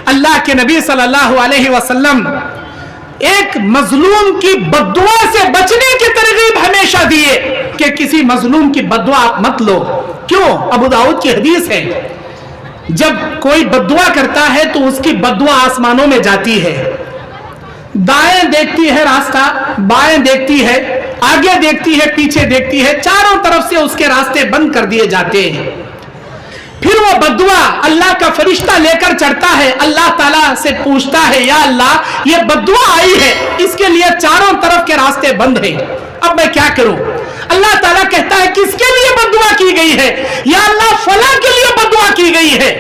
अल्लाह के नबी सल्लल्लाहु अलैहि वसल्लम एक मजलूम की बद्दुआ से बचने की तरकीब हमेशा दिए कि किसी मजलूम की बद्दुआ आप मत लो। क्यों? अबू दाऊद की हदीस है, जब कोई बद्दुआ करता है तो उसकी बद्दुआ आसमानों में जाती है, दाएं देखती है रास्ता, बाएं देखती है, आगे देखती है, पीछे देखती है, चारों तरफ से उसके रास्ते बंद कर दिए जाते हैं। फिर वो बद्दुआ अल्लाह का फरिश्ता लेकर चढ़ता है, अल्लाह ताला से पूछता है, या अल्लाह ये बद्दुआ आई है, इसके लिए चारों तरफ के रास्ते बंद हैं, अब मैं क्या करूं? अल्लाह ताला कहता है किसके लिए बद्दुआ की गई है? या अल्लाह फला के लिए बद्दुआ की गई है,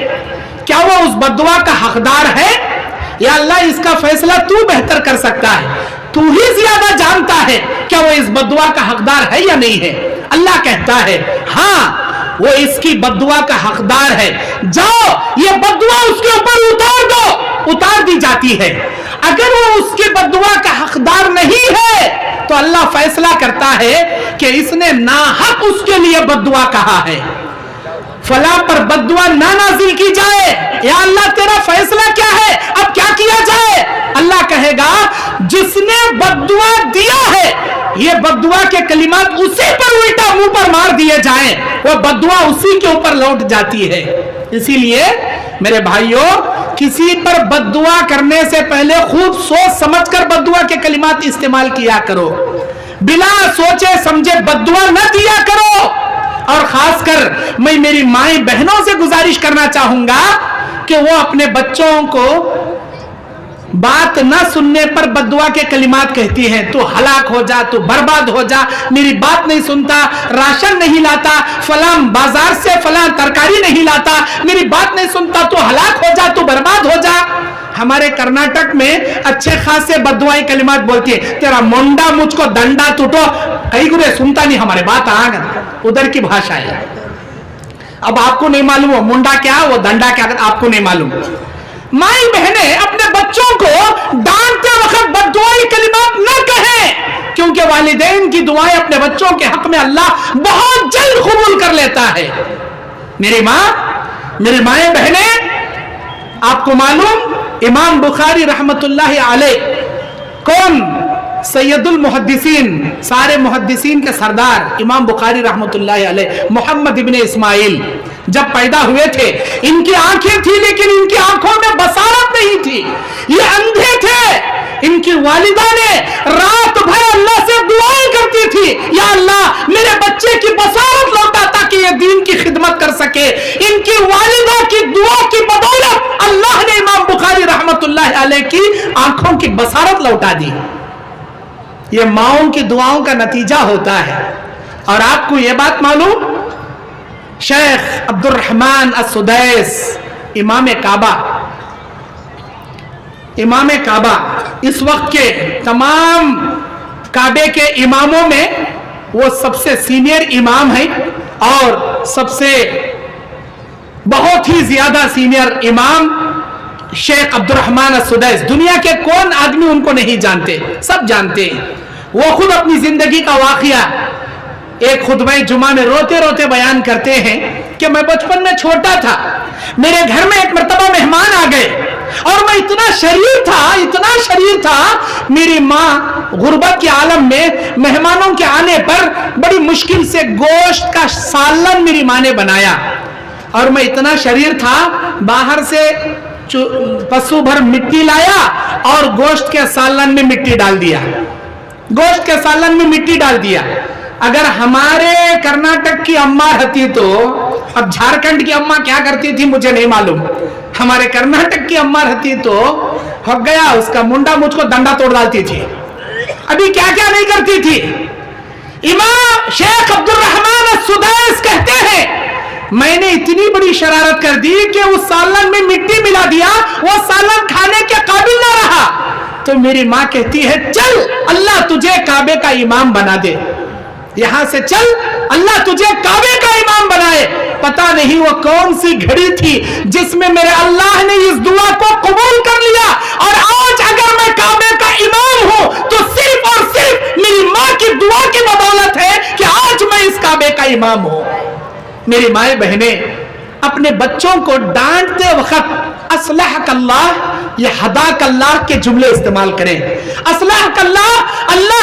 क्या वो उस बद्दुआ का हकदार है? या अल्लाह इसका फैसला तू बेहतर कर सकता है, तू ही ज्यादा जानता है क्या वो इस बद्दुआ का हकदार है या नहीं है। अल्लाह कहता है हाँ वो इसकी बद्दुआ का हकदार है, जाओ ये बद्दुआ उसके ऊपर उतार दो, उतार दी जाती है। अगर वो उसकी बद्दुआ का हकदार नहीं है तो अल्लाह फैसला करता है कि इसने नाहक उसके लिए बद्दुआ कहा है, फला पर बद्दुआ ना नाजिल की जाए। या अल्लाह तेरा फैसला क्या है, अब क्या किया जाए? अल्लाह कहेगा जिसने बद्दुआ दिया है ये बद्दुआ के कलिमात उसी पर उल्टा मुंह पर मार दिए जाएं, वो बद्दुआ उसी के ऊपर लौट जाती है। इसीलिए मेरे भाइयों, किसी पर बद्दुआ करने से पहले खूब सोच समझकर बद्दुआ के कलिमात इस्तेमाल किया करो, बिना सोचे समझे बद्दुआ न दिया करो। और खासकर मैं मेरी माएं बहनों से गुजारिश करना चाहूंगा कि वो अपने बच्चों को बात न सुनने पर बद्दुआ के कलिमात कहती हैं, तू हलाक हो जा, तू बर्बाद हो जा, मेरी बात नहीं सुनता, राशन नहीं लाता, फलां बाजार से फलां तरकारी नहीं लाता, मेरी बात नहीं सुनता, तू हलाक हो जा, तू बर्बाद हो जा। हमारे कर्नाटक में अच्छे खासे बद्दुआई कलिमात बोलती है, तेरा मुंडा मुझको दंडा टूटो, कई गुरे सुनता नहीं हमारे बात, उधर की भाषा है। अब आपको नहीं मालूम वो मुंडा क्या वो दंडा क्या, आपको नहीं मालूम। माई बहने अपने बच्चों को डांटते वक्त बद्दुआई कलिमात न कहें, क्योंकि वालिदैन की दुआएं अपने बच्चों के हक में अल्लाह बहुत जल्द कबूल कर लेता है। मेरी माँ, मेरी माएं बहने, आपको मालूम इमाम बुखारी रहमतुल्लाहि अलैह कौन? सैयदुल मुहद्दिसीन, सारे मुहद्दिसीन के सरदार इमाम बुखारी रहमतुल्लाहि अलैह मोहम्मद इब्ने इस्माइल जब पैदा हुए थे, इनकी आंखें थी लेकिन इनकी आंखों में बसारत नहीं थी, ये अंधे थे। इनकी वालिदा ने रात भर अल्लाह से दुआएं करती थी, या अल्लाह मेरे बच्चे की बसारत लौटा ताकि ये दीन की खिदमत कर सके। इनकी वालिदा की दुआ की बदौलत अल्लाह ने इमाम बुखारी रहमतुल्लाहि अलैह की आंखों की बसारत लौटा दी। ये माओं की दुआओं का नतीजा होता है। और आपको ये बात मालूम, शेख अब्दुल रहमान अस-सुदैस इमाम काबा, इमाम काबा इस वक्त के तमाम काबे के इमामों में वो सबसे सीनियर इमाम है और सबसे बहुत ही ज्यादा सीनियर इमाम शेख अब्दुल रहमान अस-सुदैस। दुनिया के कौन आदमी उनको नहीं जानते, सब जानते हैं। वो खुद अपनी जिंदगी का वाकया एक खुतबा जुमा में रोते रोते बयान करते हैं कि मैं बचपन में छोटा था, मेरे घर में एक मर्तबा मेहमान आ गए और मैं इतना शरीर था, इतना शरीर था, मेरी माँ गुर्बत के आलम में मेहमानों के आने पर बड़ी मुश्किल से गोश्त का सालन मेरी माँ ने बनाया और मैं इतना शरीर था, बाहर से पशु भर मिट्टी लाया और गोश्त के सालन में मिट्टी डाल दिया, गोश्त के सालन में मिट्टी डाल दिया। अगर हमारे कर्नाटक की अम्मा रहती तो, अब झारखंड की अम्मा क्या करती थी मुझे नहीं मालूम, हमारे कर्नाटक की अम्मा रहती तो हो गया, उसका मुंडा मुझको डंडा तोड़ डालती थी। अभी क्या क्या नहीं करती थी। इमाम शेख अब्दुल रहमान अस-सुदैस कहते हैं मैंने इतनी बड़ी शरारत कर दी कि उस सालन में मिट्टी मिला दिया, वो सालन खाने के काबिल ना रहा। तो मेरी माँ कहती है चल अल्लाह तुझे काबे का इमाम बना दे, यहां से चल अल्लाह तुझे काबे का इमाम बनाए। पता नहीं वो कौन सी घड़ी थी जिसमें मेरे अल्लाह ने इस दुआ को कबूल कर लिया और आज अगर मैं काबे का इमाम हूं तो सिर्फ और सिर्फ मेरी माँ की दुआ की बदौलत है कि आज मैं इस काबे का इमाम हूं। मेरी माए बहने अपने बच्चों को डांटते वक्त असलहक अल्लाह, ये हदाक अल्लाह के जुमले इस्तेमाल करें। असलहक अल्लाह, अल्लाह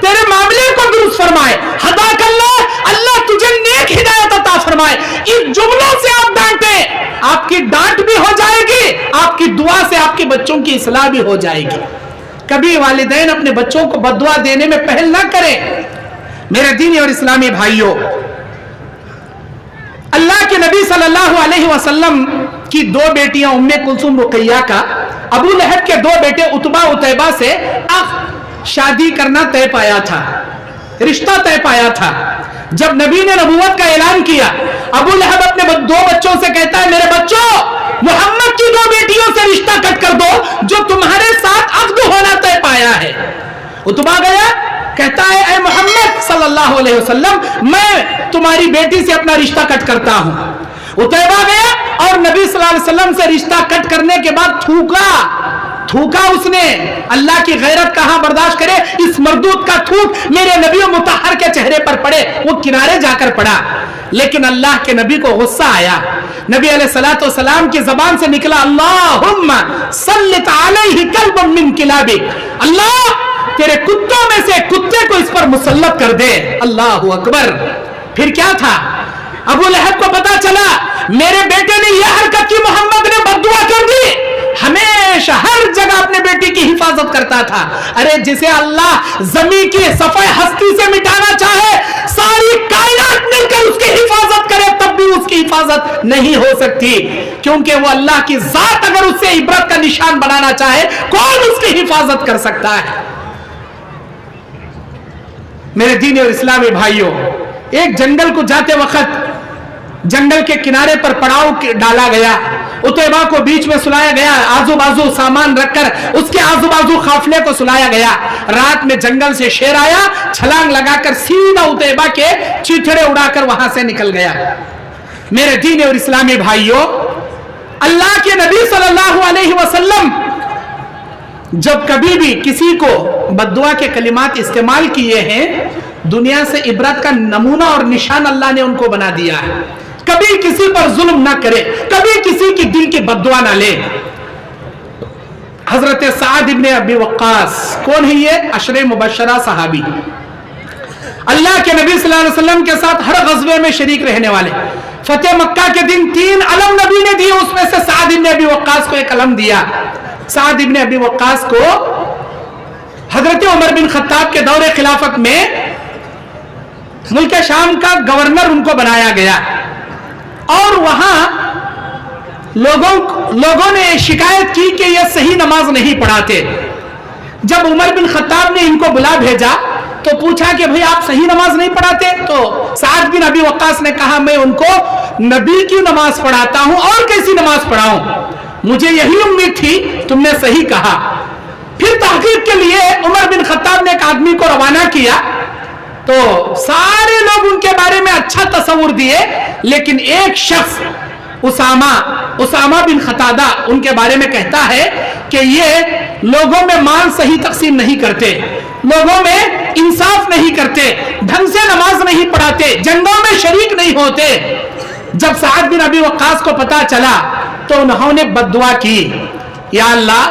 तेरे मामले को दुरुस्त फरमाए। हदाक अल्लाह, अल्लाह तुझे नेक हिदायत अता फरमाए। इन जुमलों से आप डांटे, आपकी डांट भी हो जाएगी, आपकी दुआ से आपके बच्चों की इस्लाह भी हो जाएगी। कभी वालिदैन अपने बच्चों को बद्दुआ देने में पहल ना करें। मेरे दीनी और इस्लामी भाइयों, अल्लाह के नबी सल्लल्लाहु अलैहि वसल्लम की दो बेटियां उम्मे कुलसुम रुकैया का अबू लहब के दो बेटे उतबा उतैबा से शादी करना तय पाया था, रिश्ता तय पाया था। जब नबी ने नबूवत का ऐलान किया, अबू लहब अपने दो बच्चों से कहता है, मेरे बच्चों, मोहम्मद की दो बेटियों से रिश्ता कट कर दो जो तुम्हारे साथ अक्द होना तय पाया है। उतबा गया, कहता है, ऐ मोहम्मद सल्लल्लाहु अलैहि वसल्लम, मैं तुम्हारी बेटी से अपना रिश्ता कट करता हूं। उतैबा गया और नबी सल्लल्लाहु अलैहि वसल्लम से रिश्ता कट करने के बाद थूका उसने। अल्लाह की गैरत कहां बर्दाश्त करे, इस मरदूद का थूक मेरे नबी मुतहर के चेहरे पर पड़े, वो किनारे जाकर पड़ा। लेकिन अल्लाह के नबी को गुस्सा आया। नबी अलैहिस्सलातु वस्सलाम की जबान से निकला, अल्लाहुम्मा सल्लित अलैहि कल्बम मिन किलाबिक, अल्लाह तेरे कुत्तों में से कुत्ते को इस पर मुसल्लत कर दे। अल्लाहु अकबर। फिर क्या था, अबू लहब को पता चला मेरे बेटे ने यह हरकत की, मोहम्मद ने बद्दुआ कर दी। हमेशा हर जगह अपने बेटी की हिफाजत करता था। अरे जिसे अल्लाह जमीन की सफाई हस्ती से मिटाना चाहे, सारी कायनात मिलकर उसकी हिफाजत करे, तब भी उसकी हिफाजत नहीं हो सकती, क्योंकि वो अल्लाह की जात अगर उससे इबरत का निशान बनाना चाहे, कौन उसकी हिफाजत कर सकता है। मेरे दीनी और इस्लामी भाइयों, एक जंगल को जाते वक्त जंगल के किनारे पर पड़ाव डाला गया। उतैबा को बीच में सुलाया गया, आजू बाजू सामान रखकर उसके आजू बाजू काफिले को सुलाया गया। रात में जंगल से शेर आया, छलांग लगाकर सीधा उतैबा के चीथड़े उड़ाकर वहां से निकल गया। मेरे दीनी और इस्लामी भाइयों, अल्लाह के नबी सल्लल्लाहु अलैहि वसल्लम जब कभी भी किसी को बद्दुआ के कलिमात इस्तेमाल किए हैं, दुनिया से इबरत का नमूना और निशान अल्लाह ने उनको बना दिया है। कभी किसी पर जुल्म ना करे, कभी किसी की दिल की बद्दुआ ना ले। हजरत साद इब्ने अबी वक्कास, कौन है ये? अशरे मुबशरा सहाबी, अल्लाह के नबी सल्लल्लाहु अलैहि वसल्लम के साथ हर गज़वे में शरीक रहने वाले। फतेह मक्का के दिन 3 अलम नबी ने दिए, उसमें से साद इब्ने अबी वक्कास को एक अलम दिया। साद इब्ने अबी वक्कास को हजरत उमर बिन खत्ताब के दौरे खिलाफत में मुल्क शाम का गवर्नर उनको बनाया गया, और वहां लोगों ने शिकायत की कि ये सही नमाज नहीं पढ़ाते। जब उमर बिन खत्ताब ने इनको बुला भेजा तो पूछा कि भाई आप सही नमाज नहीं पढ़ाते? तो साद बिन अबी वक्कास ने कहा, मैं उनको नबी की नमाज पढ़ाता हूं, और कैसी नमाज पढ़ाऊं, मुझे यही उम्मीद थी, तुमने सही कहा। फिर तहकीक के लिए उमर बिन खत्ताब ने एक आदमी को रवाना किया, तो सारे लोग उनके बारे में अच्छा तस्वुर दिए, लेकिन एक शख्स उसामा बिन खतादा उनके बारे में कहता है कि ये लोगों में माल सही तकसीम नहीं करते, लोगों में इंसाफ नहीं करते, ढंग से नमाज नहीं पढ़ाते, जंगों में शरीक नहीं होते। जब साद बिन अबी वक्कास को पता चला तो उन्होंने बद्दुआ की, या अल्लाह,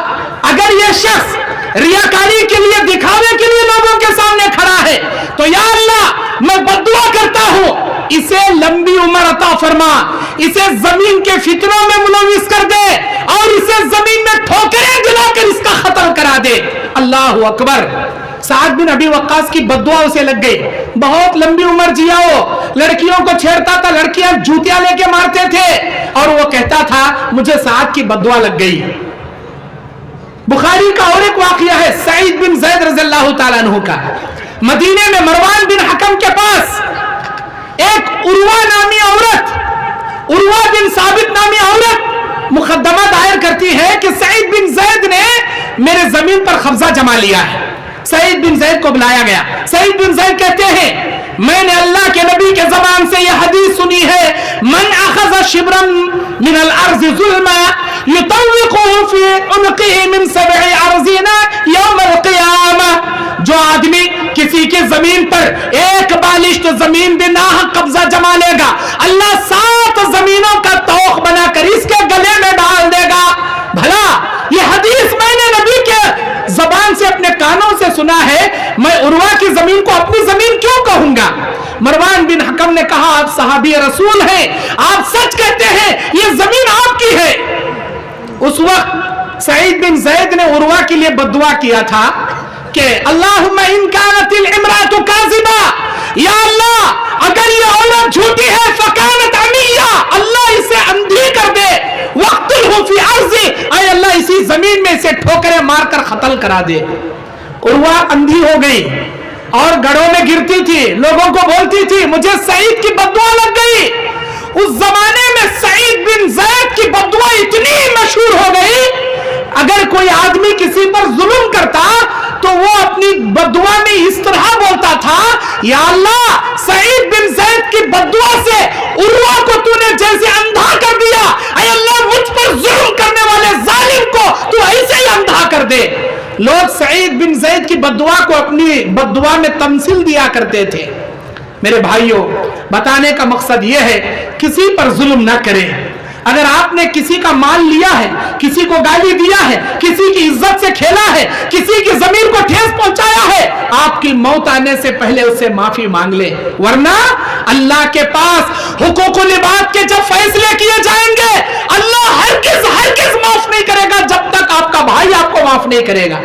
अगर ये शख्स रियाकारी के लिए, दिखावे के लिए लोगों के सामने खड़ा है, तो या अल्लाह मैं बद्दुआ करता हूं, इसे लंबी उम्र अता फरमा, इसे जमीन के फितनों में मुलविस कर दे, और इसे जमीन में ठोकरें दिलाकर इसका खत्म करा दे। अल्लाह अकबर। साद बिन अबी वक्कास की बद्दुआ उसे लग गई। बहुत लंबी उम्र जिया वो, लड़कियों को छेड़ता था, लड़कियां जूतियां लेके मारते थे, और वो कहता था मुझे साद की बद्दुआ लग गई। बुखारी का और एक वाकया है सईद बिन ज़ैद रज़ियल्लाहु ताला अन्हु का। मदीने में मरवान बिन हकम के पास एक उर्वा नामी औरत, उर्वा बिन साबित नामी औरत मुकदमा दायर करती है कि सईद बिन ज़ैद ने मेरे जमीन पर कब्जा जमा लिया है। सईद बिन ज़ैद को बुलाया गया। सईद बिन ज़ैद कहते हैं, मैंने अल्लाह के नबी के ज़बान से यह हदीस सुनी है, मन अखज़ शिब्रन मिनल अर्ज़ ज़ुल्मा युतव्विक़ुहु फ़ी उनक़िही मिन सब'i अर्ज़िना यौमल क़ियामह। जो आदमी किसी की जमीन पर एक बालिश्त जमीन भी नाहक कब्जा जमा लेगा, अल्लाह 7 जमीनों का तौख बनाकर इसके गले में डाल उर्वा की जमीन को अपनी जमीन क्यों कहूंगा? मरवान बिन हकम ने कहा, आप सहाबी रसूल हैं, आप सच कहते हैं, ये जमीन आपकी है। उस वक्त सईद बिन ज़ैद ने उर्वा के लिए बद्दुआ किया था कि अल्लाहुम्मा इन कानतिल इमरातु काज़िबा, या अल्लाह अगर ये औरत झूठी है फकानत अमिया, अल्लाह इसे अंधी कर दे, वक्तुलहु फी अर्ज़ी, ऐ अल्लाह इसी जमीन में इसे ठोकरें मारकर कत्ल करा दे। उर्वा अंधी हो गई और गढ़ों में गिरती थी, लोगों को बोलती थी मुझे सईद की बद्दुआ लग गई। उस जमाने में सईद बिन ज़ैद की बद्दुआ इतनी मशहूर हो गई, अगर कोई आदमी किसी पर जुल्म करता तो वो अपनी बद्दुआ में इस तरह बोलता था, या अल्लाह सईद बिन ज़ैद की बद्दुआ से उर्वा को तूने जैसे अंधा कर दिया, ऐ अल्लाह मुझ पर जुल्म करने वाले जालिम को तू ऐसे ही अंधा कर दे। लोग सईद बिन ज़ैद की बद्दुआ को अपनी बद्दुआ में तमसील दिया करते थे। मेरे भाइयों, बताने का मकसद यह है किसी पर जुल्म ना करें। अगर आपने किसी का माल लिया है, किसी को गाली दिया है, किसी की इज्जत से खेला है, किसी की जमीन को ठेस पहुंचाया है, आपकी मौत आने से पहले उससे माफी मांग ले, वरना अल्लाह के पास हुकूकुल इबाद के जब फैसले किए जाएंगे, अल्लाह हरगिज़ माफ नहीं करेगा जब तक आपका भाई आपको माफ नहीं करेगा।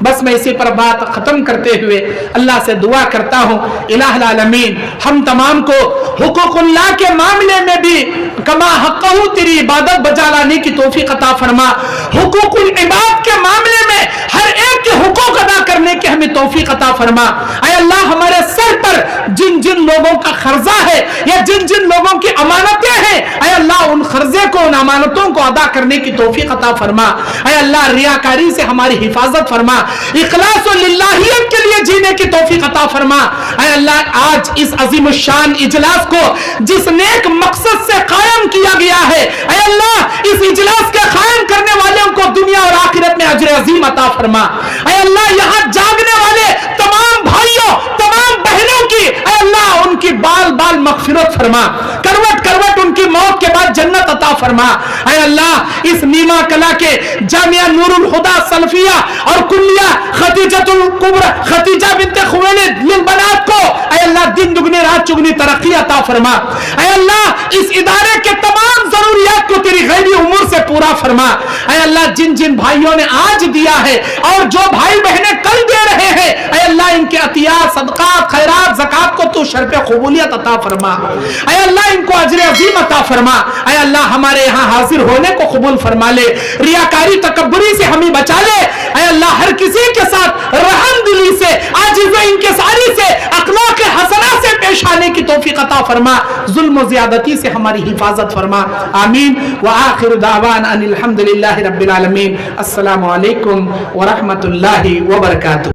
बस मैं इसी पर बात खत्म करते हुए अल्लाह से दुआ करता हूँ, इलाहुल आलमीन हम तमाम को हुकूकुल्लाह के मामले में भी कमा हक़्क़हू तेरी इबादत बजा लाने की तौफीक अता फरमा, हुकूकुल इबाद के मामले में हर एक के हुकूक अदा करने की हमें तौफीक अता फरमा। ऐ अल्लाह हमारे सर पर जिन जिन लोगों का खर्जा है या जिन जिन लोगों की अमानतें हैं, ऐ अल्लाह उन खर्जे को, उन अमानतों को अदा करने की तौफीक अता फरमा। ऐ अल्लाह रियाकारी से हमारी हिफाजत फरमा, इखलास और लिल्लाहियत के लिए जीने की तौफीक अता फरमा। ऐ अल्लाह आज इस अजीम शान इजलास को जिस नेक मकसद से कायम किया गया है, ऐ अल्लाह इस इजलास के कायम करने वालों को दुनिया और आखिरत में अजर अजीम अता फरमा। ऐ अल्लाह यहाँ जागने वाले तमाम भाइयों, तमाम बहनों की ऐ अल्लाह उनकी बाल बाल मगफिरत फरमा, करवट करवट उनकी मौत के बाद जन्नत अता फरमा। ऐ अल्लाह इस नीमा कला के जामिया नूरुल हुदा सल्फिया और कुल्लिया खतीजतुल कुबरा खतीजा बिन्त खुवैलिद लिल बनात को ऐ अल्लाह दिन दुगनी रात चुगनी तरक्की अता फरमा। ऐ अल्लाह इस इदारे के तमाम जरूरियात को तेरी गैबी उमूर से पूरा फरमा। ऐ अल्लाह जिन जिन भाइयों ने आज दिया है और जो भाई बहनें कल दे रहे हैं, ऐ अल्लाह इनके अतियात, सदकात, खैरात, ज़कात को तू शर्फ़े क़बूलियत अता फरमा। ऐ अल्लाह इनको अजर अज़ीम अता फरमा। ऐ अल्लाह हमारे यहाँ हाजिर होने को कबूल फरमा ले, रियाकारी तकब्बुरी से हमें बचा ले। ऐ अल्लाह हर किसी के साथ रहम दिली से, आजिज़ व इंकिसारी से, अखलाक हसना से पेश आने की तौफीक अता फरमा, जुल्म व ज़ियादती से हमारी हिफाजत फरमा। आमीन व आखिर दावाना अनिल हम्दुलिल्लाहि रब्बिल आलमीन। अस्सलामु अलैकुम व रहमतुल्लाहि व बरकातुहू।